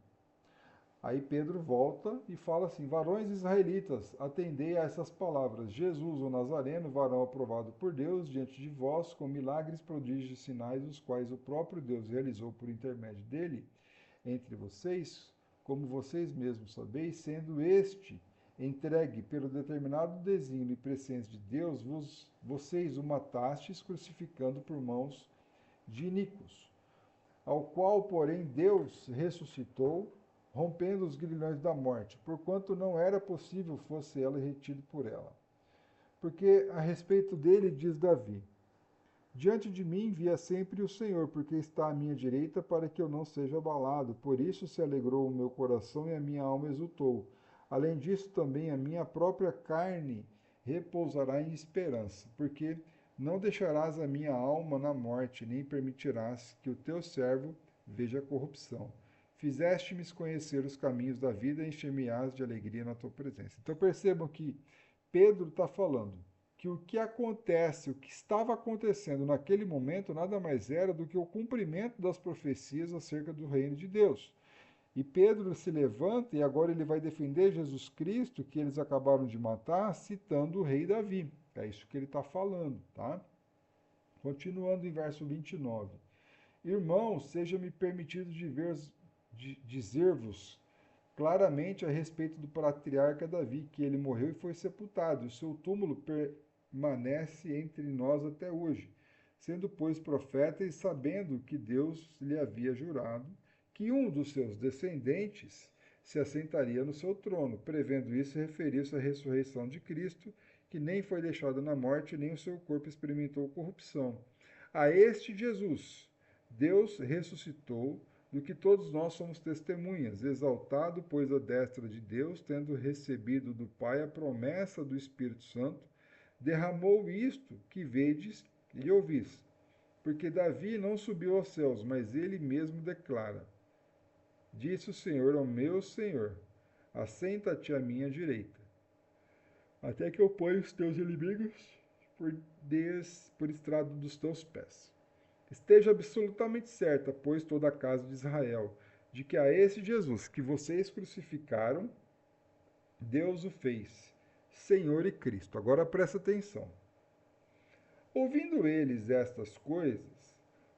Aí Pedro volta e fala assim: varões israelitas, atendei a essas palavras. Jesus, o Nazareno, varão aprovado por Deus, diante de vós, com milagres, prodígios e sinais, os quais o próprio Deus realizou por intermédio dele entre vocês, como vocês mesmos sabeis, sendo este entregue pelo determinado desígnio e presciência de Deus, vocês o matastes, crucificando por mãos de iníquos, ao qual, porém, Deus ressuscitou, rompendo os grilhões da morte, porquanto não era possível fosse ela retido por ela. Porque a respeito dele diz Davi: diante de mim via sempre o Senhor, porque está à minha direita, para que eu não seja abalado. Por isso se alegrou o meu coração e a minha alma exultou. Além disso, também a minha própria carne repousará em esperança, porque não deixarás a minha alma na morte, nem permitirás que o teu servo veja a corrupção. Fizeste-me conhecer os caminhos da vida e encher-me-ás de alegria na tua presença. Então percebam que Pedro está falando que o que acontece, o que estava acontecendo naquele momento, nada mais era do que o cumprimento das profecias acerca do reino de Deus. E Pedro se levanta e agora ele vai defender Jesus Cristo, que eles acabaram de matar, citando o rei Davi. É isso que ele está falando, tá? Continuando em verso 29. Irmãos, seja-me permitido dizer-vos claramente a respeito do patriarca Davi, que ele morreu e foi sepultado, e o seu túmulo permanece entre nós até hoje, sendo, pois, profeta e sabendo que Deus lhe havia jurado que um dos seus descendentes se assentaria no seu trono. Prevendo isso, referiu-se à ressurreição de Cristo, que nem foi deixado na morte, nem o seu corpo experimentou corrupção. A este Jesus, Deus ressuscitou, do que todos nós somos testemunhas, exaltado, pois, à destra de Deus, tendo recebido do Pai a promessa do Espírito Santo, derramou isto que vedes e ouvis. Porque Davi não subiu aos céus, mas ele mesmo declara: disse o Senhor ao meu Senhor: assenta-te à minha direita, até que eu ponha os teus inimigos por estrado dos teus pés. Esteja absolutamente certa, pois, toda a casa de Israel, de que a esse Jesus que vocês crucificaram, Deus o fez Senhor e Cristo. Agora presta atenção. Ouvindo eles estas coisas,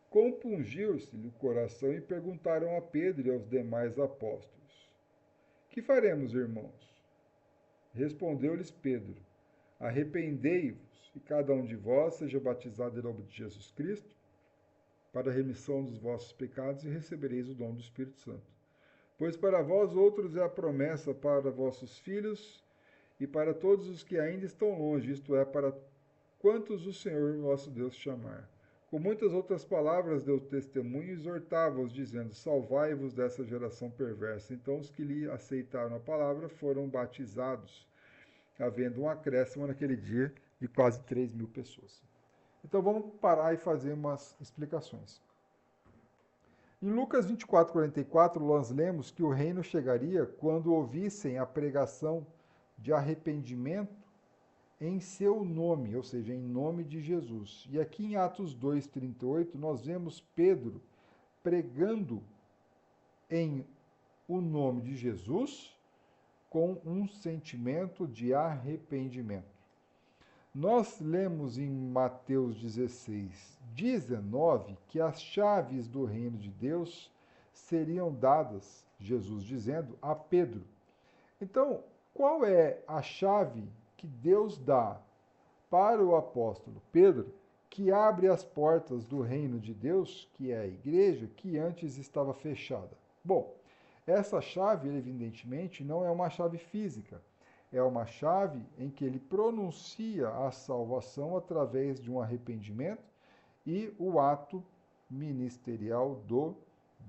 compungiu-se-lhe o coração e perguntaram a Pedro e aos demais apóstolos: que faremos, irmãos? Respondeu-lhes Pedro: arrependei-vos e cada um de vós seja batizado em nome de Jesus Cristo para a remissão dos vossos pecados e recebereis o dom do Espírito Santo. Pois para vós outros é a promessa para vossos filhos e para todos os que ainda estão longe, isto é, para quantos o Senhor vosso Deus chamar. Com muitas outras palavras deu testemunho e exortava-os, dizendo: salvai-vos dessa geração perversa. Então os que lhe aceitaram a palavra foram batizados, havendo um acréscimo naquele dia de quase 3.000 pessoas. Então vamos parar e fazer umas explicações. Em Lucas 24:44, nós lemos que o reino chegaria quando ouvissem a pregação de arrependimento em seu nome, ou seja, em nome de Jesus. E aqui em Atos 2:38, nós vemos Pedro pregando em o nome de Jesus com um sentimento de arrependimento. Nós lemos em Mateus 16:19 que as chaves do reino de Deus seriam dadas, Jesus dizendo, a Pedro. Então, qual é a chave que Deus dá para o apóstolo Pedro, que abre as portas do reino de Deus, que é a igreja, que antes estava fechada? Bom, essa chave, evidentemente, não é uma chave física. é uma chave em que ele pronuncia a salvação através de um arrependimento e o ato ministerial do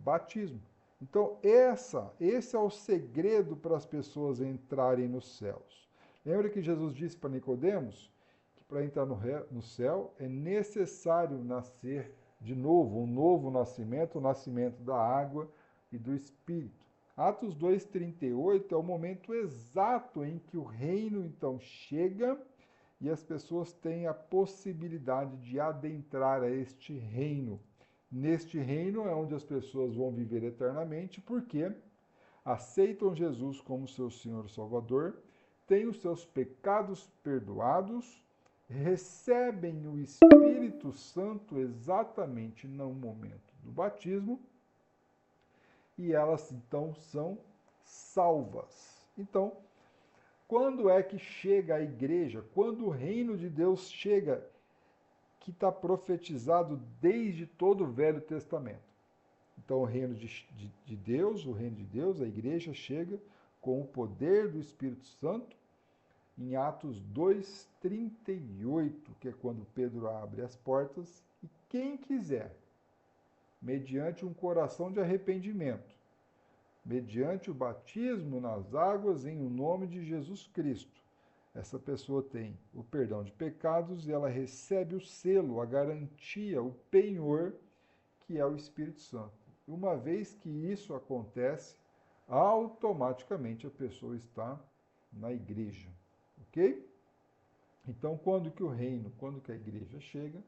batismo. Então, esse é o segredo para as pessoas entrarem nos céus. Lembra que Jesus disse para Nicodemos que para entrar no céu é necessário nascer de novo, um novo nascimento, o nascimento da água e do Espírito. Atos 2,38 é o momento exato em que o reino então chega e as pessoas têm a possibilidade de adentrar a este reino. Neste reino é onde as pessoas vão viver eternamente, porque aceitam Jesus como seu Senhor e Salvador, têm os seus pecados perdoados, recebem o Espírito Santo exatamente no momento do batismo, e elas então são salvas. Então, quando é que chega a igreja? Quando o reino de Deus chega, que está profetizado desde todo o Velho Testamento. Então, o reino de Deus, a igreja chega com o poder do Espírito Santo em Atos 2,38, que é quando Pedro abre as portas, e quem quiser, mediante um coração de arrependimento, mediante o batismo nas águas em o nome de Jesus Cristo, essa pessoa tem o perdão de pecados e ela recebe o selo, a garantia, o penhor, que é o Espírito Santo. E uma vez que isso acontece, automaticamente a pessoa está na igreja, ok? Então, quando que a igreja chega?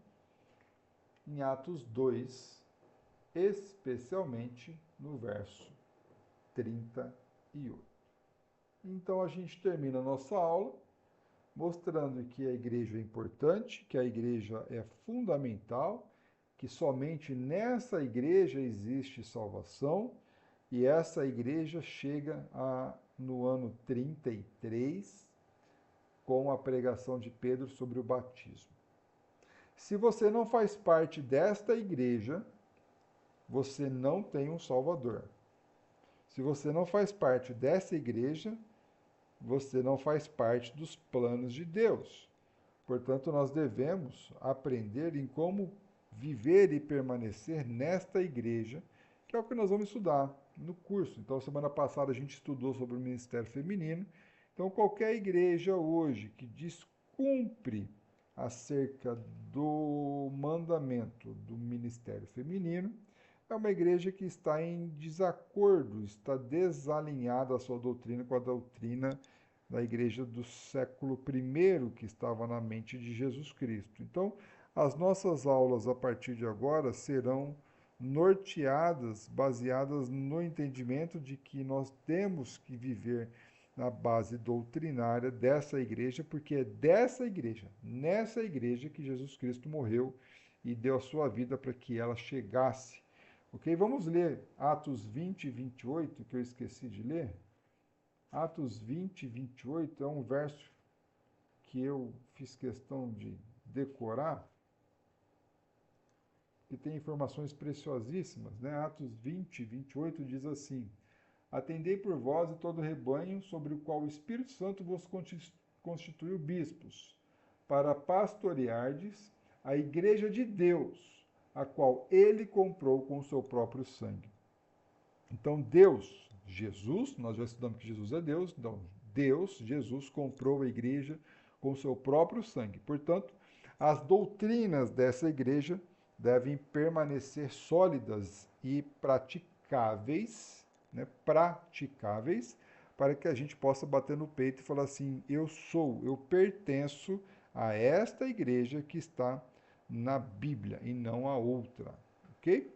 Em Atos 2, especialmente no verso 38. Então, a gente termina a nossa aula mostrando que a igreja é importante, que a igreja é fundamental, que somente nessa igreja existe salvação, e essa igreja chega no ano 33, com a pregação de Pedro sobre o batismo. Se você não faz parte desta igreja, você não tem um Salvador. Se você não faz parte dessa igreja, você não faz parte dos planos de Deus. Portanto, nós devemos aprender em como viver e permanecer nesta igreja, que é o que nós vamos estudar no curso. Então, semana passada a gente estudou sobre o ministério feminino. Então, qualquer igreja hoje que descumpre acerca do mandamento do ministério feminino, é uma igreja que está em desacordo, está desalinhada a sua doutrina com a doutrina da igreja do século I, que estava na mente de Jesus Cristo. Então, as nossas aulas a partir de agora serão norteadas, baseadas no entendimento de que nós temos que viver na base doutrinária dessa igreja, porque é nessa igreja que Jesus Cristo morreu e deu a sua vida para que ela chegasse. Ok? Vamos ler Atos 20 e 28, que eu esqueci de ler. Atos 20 e 28 é um verso que eu fiz questão de decorar, que tem informações preciosíssimas, né? Atos 20 e 28 diz assim: Atendei por vós e todo o rebanho sobre o qual o Espírito Santo vos constituiu bispos, para pastoreardes a igreja de Deus, a qual ele comprou com o seu próprio sangue. Então, Jesus, nós já estudamos que Jesus é Deus, então Jesus, comprou a igreja com o seu próprio sangue. Portanto, as doutrinas dessa igreja devem permanecer sólidas e praticáveis, né, para que a gente possa bater no peito e falar assim: eu pertenço a esta igreja que está na Bíblia e não a outra, ok?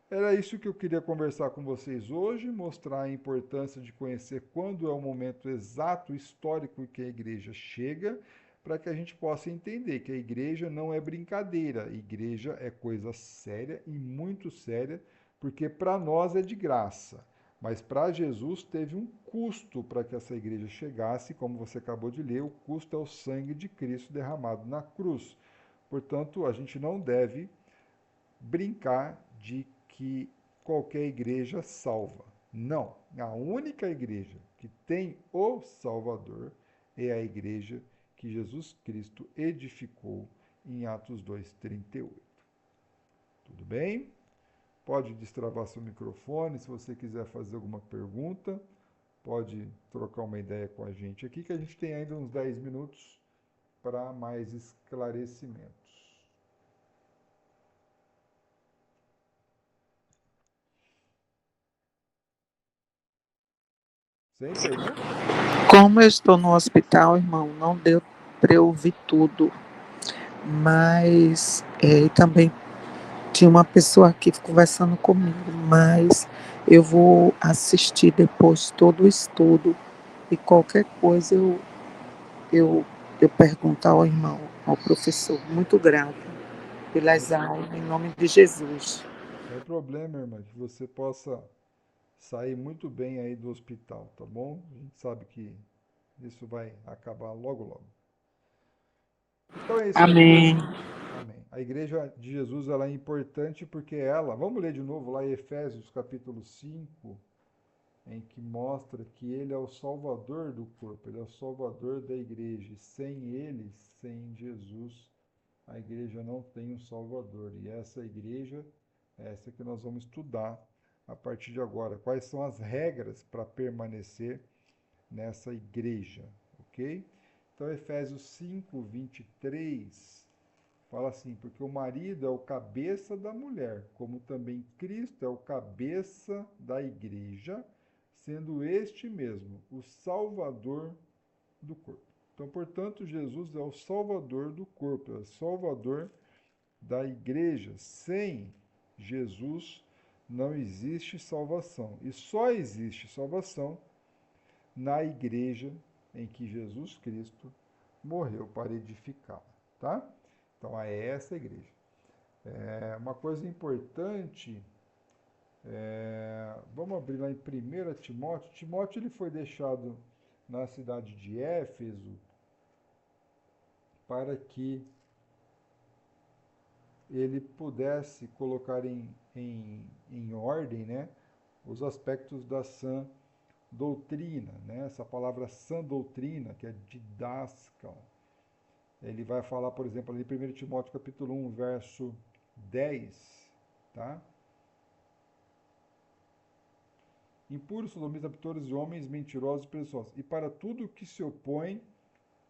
Era isso que eu queria conversar com vocês hoje, mostrar a importância de conhecer quando é o momento exato, histórico em que a igreja chega, para que a gente possa entender que a igreja não é brincadeira, a igreja é coisa séria e muito séria, porque para nós é de graça, mas para Jesus teve um custo para que essa igreja chegasse, como você acabou de ler, o custo é o sangue de Cristo derramado na cruz. Portanto, a gente não deve brincar de que qualquer igreja salva. Não. A única igreja que que tem o Salvador é a igreja que Jesus Cristo edificou em Atos 2:38. Tudo bem? Pode destravar seu microfone se você quiser fazer alguma pergunta. Pode trocar uma ideia com a gente aqui, que a gente tem ainda uns 10 minutos para mais esclarecimentos. Sem pergunta? Como eu estou no hospital, irmão, não deu para eu ouvir tudo, mas também tinha uma pessoa aqui conversando comigo, mas eu vou assistir depois todo o estudo e qualquer coisa eu, eu pergunto ao irmão, ao professor. Muito grata pelas aulas, em nome de Jesus. Sem problema, irmã, que você possa sair muito bem aí do hospital, tá bom? A gente sabe que isso vai acabar logo, logo. Então é isso, a igreja. Amém. Amém. A igreja de Jesus ela é importante porque ela, vamos ler de novo lá em Efésios capítulo 5, em que mostra que ele é o salvador do corpo, ele é o salvador da igreja. E sem ele, sem Jesus, a igreja não tem um salvador. E essa igreja é essa que nós vamos estudar a partir de agora. Quais são as regras para permanecer nessa igreja, ok? Então, Efésios 5, 23 fala assim: porque o marido é o cabeça da mulher, como também Cristo é o cabeça da igreja, sendo este mesmo o Salvador do corpo. Então, portanto, Jesus é o Salvador do corpo, é o Salvador da igreja. Sem Jesus não existe salvação. E só existe salvação na igreja em que Jesus Cristo morreu para edificá-la, tá? Então, é essa igreja. Uma coisa importante, vamos abrir lá em 1 Timóteo. Timóteo ele foi deixado na cidade de Éfeso para que ele pudesse colocar em ordem, né, os aspectos da sã doutrina, né? Essa palavra sã doutrina, que é didascal, ele vai falar, por exemplo, ali em 1 Timóteo capítulo 1, verso 10, tá? Impuros, sodomitas, habitores de homens mentirosos e presunçosos, e para tudo que se opõe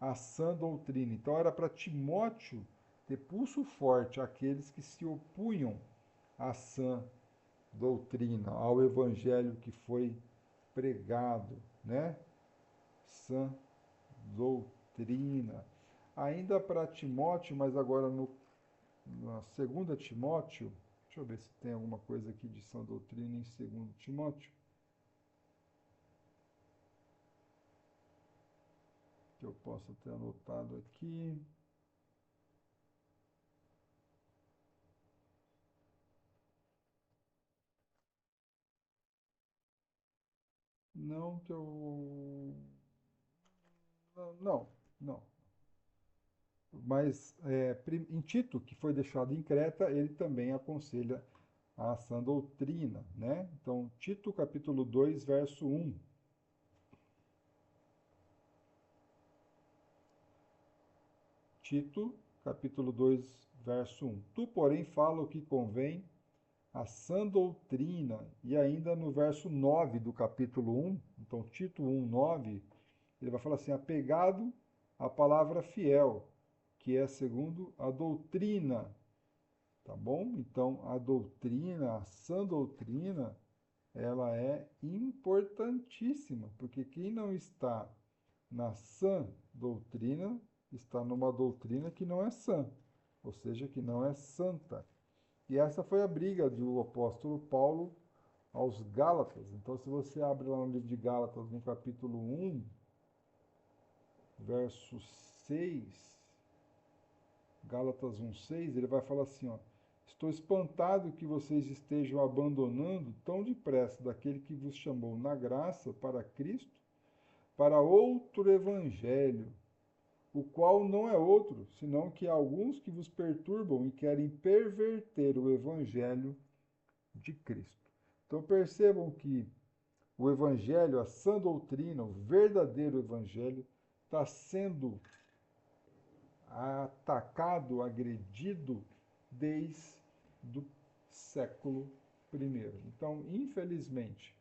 à sã doutrina. Então era para Timóteo ter pulso forte àqueles que se opunham à sã doutrina, ao evangelho que foi pregado, né? Sã doutrina. Ainda para Timóteo, mas agora na 2 Timóteo, deixa eu ver se tem alguma coisa aqui de sã doutrina em 2 Timóteo, que eu possa ter anotado aqui. Não que eu... Não, não. Mas em Tito, que foi deixado em Creta, ele também aconselha a sã doutrina, né? Então, Tito capítulo 2, verso 1. Tito capítulo 2, verso 1. Tu, porém, fala o que convém a sã doutrina. E ainda no verso 9 do capítulo 1, então Tito 1, 9, ele vai falar assim: apegado à palavra fiel, que é segundo a doutrina. Tá bom? Então, a doutrina, a sã doutrina, ela é importantíssima, porque quem não está na sã doutrina, está numa doutrina que não é sã, ou seja, que não é santa. E essa foi a briga do apóstolo Paulo aos Gálatas. Então, se você abre lá no livro de Gálatas, no capítulo 1, verso 6, Gálatas 1:6, ele vai falar assim, ó: estou espantado que vocês estejam abandonando tão depressa daquele que vos chamou na graça para Cristo, para outro evangelho, o qual não é outro, senão que há alguns que vos perturbam e querem perverter o evangelho de Cristo. Então percebam que O evangelho, a sã doutrina, o verdadeiro evangelho está sendo atacado, agredido desde o século I. Então, infelizmente,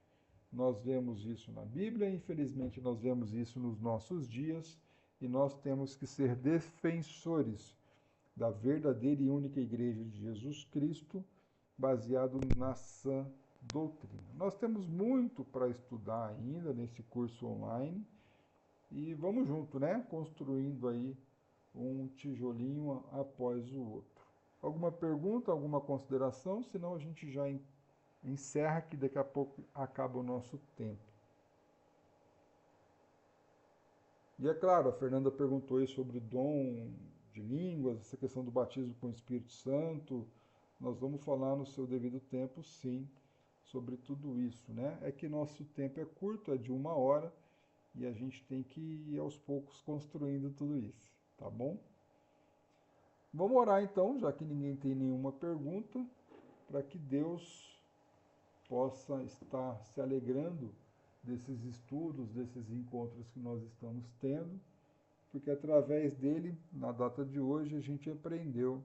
nós vemos isso na Bíblia, infelizmente nós vemos isso nos nossos dias, e nós temos que ser defensores da verdadeira e única Igreja de Jesus Cristo, baseado na sã doutrina. Nós temos muito para estudar ainda nesse curso online, e vamos junto, né? Construindo aí um tijolinho após o outro. Alguma pergunta, alguma consideração? Senão a gente já encerra, que daqui a pouco acaba o nosso tempo. E é claro, a Fernanda perguntou aí sobre dom de línguas, essa questão do batismo com o Espírito Santo. Nós vamos falar no seu devido tempo, sim, sobre tudo isso, né? É que nosso tempo é curto, é de 1 hora, e a gente tem que ir aos poucos construindo tudo isso, tá bom? Vamos orar então, já que ninguém tem nenhuma pergunta, para que Deus possa estar se alegrando desses estudos, desses encontros que nós estamos tendo, porque através dele, na data de hoje, a gente aprendeu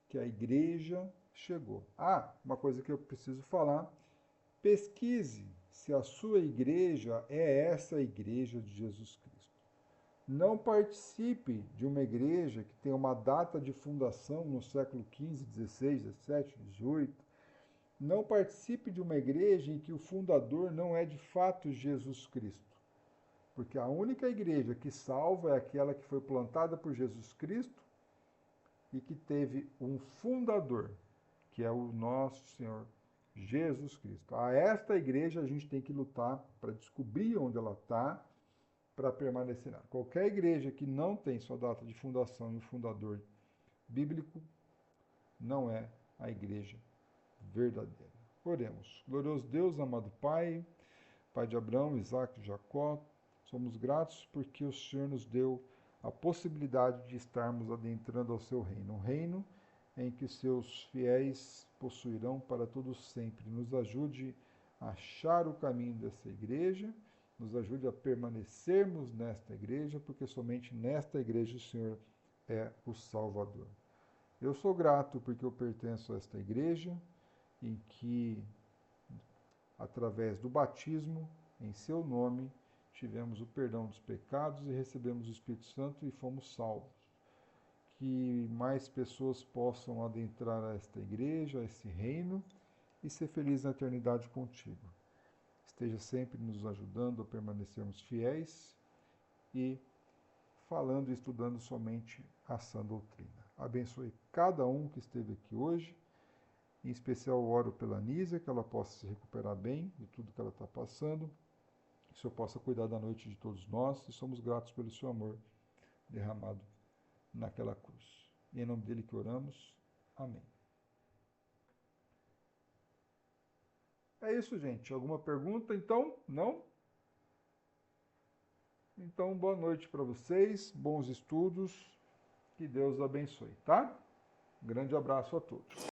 que a igreja chegou. Uma coisa que eu preciso falar: pesquise se a sua igreja é essa igreja de Jesus Cristo. Não participe de uma igreja que tem uma data de fundação no século XV, XVI, XVII, XVIII. Não participe de uma igreja em que o fundador não é de fato Jesus Cristo. Porque a única igreja que salva é aquela que foi plantada por Jesus Cristo e que teve um fundador, que é o nosso Senhor Jesus Cristo. A esta igreja a gente tem que lutar para descobrir onde ela está, para permanecer nela. Qualquer igreja que não tem sua data de fundação e um fundador bíblico não é a igreja verdadeira. Oremos. Glorioso Deus, amado Pai, Pai de Abraão, Isaac e Jacó, somos gratos porque o Senhor nos deu a possibilidade de estarmos adentrando ao seu reino, um reino em que seus fiéis possuirão para todos sempre. Nos ajude a achar o caminho dessa igreja, nos ajude a permanecermos nesta igreja, porque somente nesta igreja o Senhor é o Salvador. Eu sou grato porque eu pertenço a esta igreja, em que, através do batismo, em seu nome, tivemos o perdão dos pecados e recebemos o Espírito Santo e fomos salvos. Que mais pessoas possam adentrar a esta igreja, a esse reino, e ser felizes na eternidade contigo. Esteja sempre nos ajudando a permanecermos fiéis e falando e estudando somente a sã doutrina. Abençoe cada um que esteve aqui hoje. Em especial, oro pela Nízia, que ela possa se recuperar bem de tudo que ela está passando, que o Senhor possa cuidar da noite de todos nós, e somos gratos pelo seu amor derramado naquela cruz. E em nome dele que oramos. Amém. É isso, gente. Alguma pergunta, então? Não? Então, boa noite para vocês, bons estudos, que Deus abençoe, tá? Um grande abraço a todos.